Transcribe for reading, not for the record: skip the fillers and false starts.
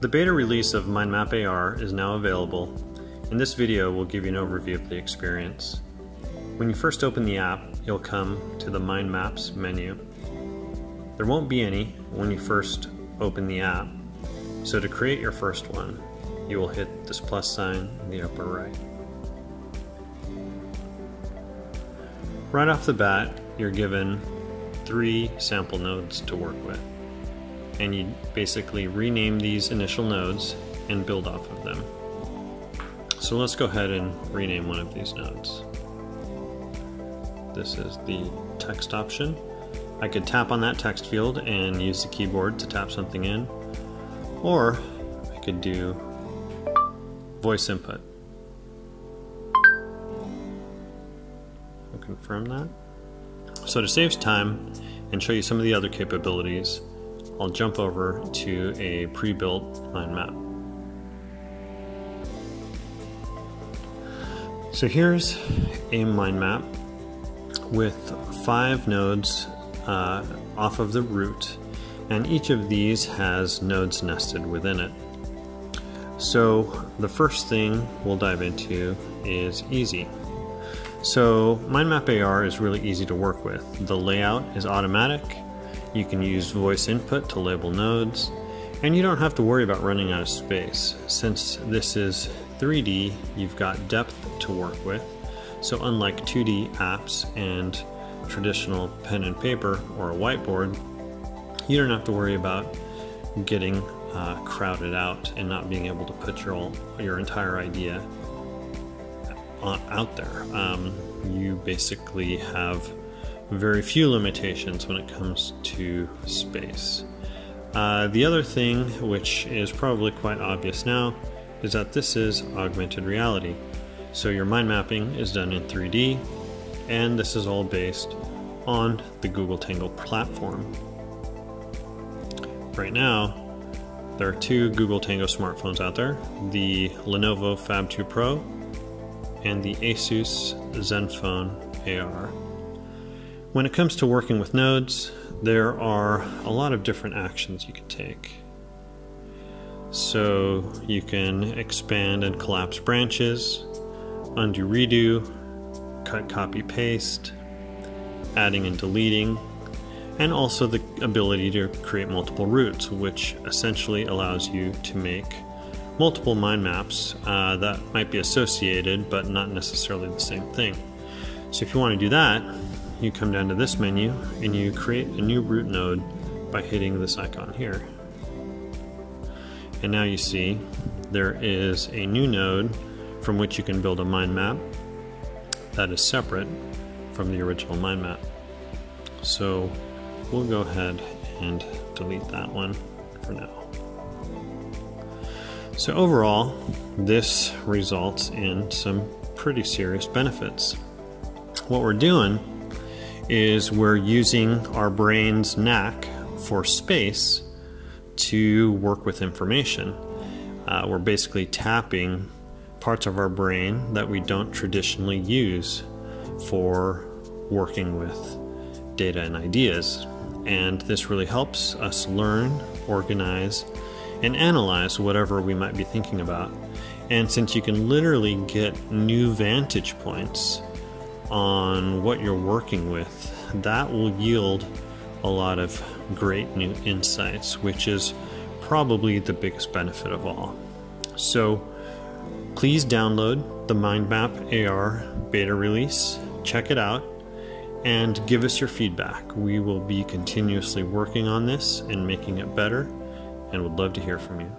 The beta release of MindMap AR is now available, and this video will give you an overview of the experience. When you first open the app, you'll come to the Mind Maps menu. There won't be any when you first open the app, so to create your first one, you will hit this plus sign in the upper right. Right off the bat, you're given 3 sample nodes to work with, and you basically rename these initial nodes and build off of them. So let's go ahead and rename one of these nodes. This is the text option. I could tap on that text field and use the keyboard to tap something in, or I could do voice input. I'll confirm that. So to save time and show you some of the other capabilities, I'll jump over to a pre-built mind map. So here's a mind map with 5 nodes off of the root, and each of these has nodes nested within it. So the first thing we'll dive into is easy. So MindMap AR is really easy to work with. The layout is automatic. You can use voice input to label nodes, and you don't have to worry about running out of space. Since this is 3D, you've got depth to work with. So unlike 2D apps and traditional pen and paper or a whiteboard, you don't have to worry about getting crowded out and not being able to put your entire idea out there. You basically have very few limitations when it comes to space. The other thing, which is probably quite obvious now, is that this is augmented reality. So your mind mapping is done in 3D, and this is all based on the Google Tango platform. Right now, there are 2 Google Tango smartphones out there, the Lenovo Phab 2 Pro and the Asus Zenfone AR. When it comes to working with nodes, there are a lot of different actions you can take. So you can expand and collapse branches, undo redo, cut copy paste, adding and deleting, and also the ability to create multiple roots, which essentially allows you to make multiple mind maps that might be associated but not necessarily the same thing. So if you want to do that, you come down to this menu and you create a new root node by hitting this icon here. And now you see there is a new node from which you can build a mind map that is separate from the original mind map. So we'll go ahead and delete that one for now. So overall, this results in some pretty serious benefits. What we're doing is we're using our brain's knack for space to work with information. We're basically tapping parts of our brain that we don't traditionally use for working with data and ideas. And this really helps us learn, organize, and analyze whatever we might be thinking about. And since you can literally get new vantage points on what you're working with, that will yield a lot of great new insights, which is probably the biggest benefit of all. So please download the MindMap AR beta release, check it out, and give us your feedback. We will be continuously working on this and making it better, and would love to hear from you.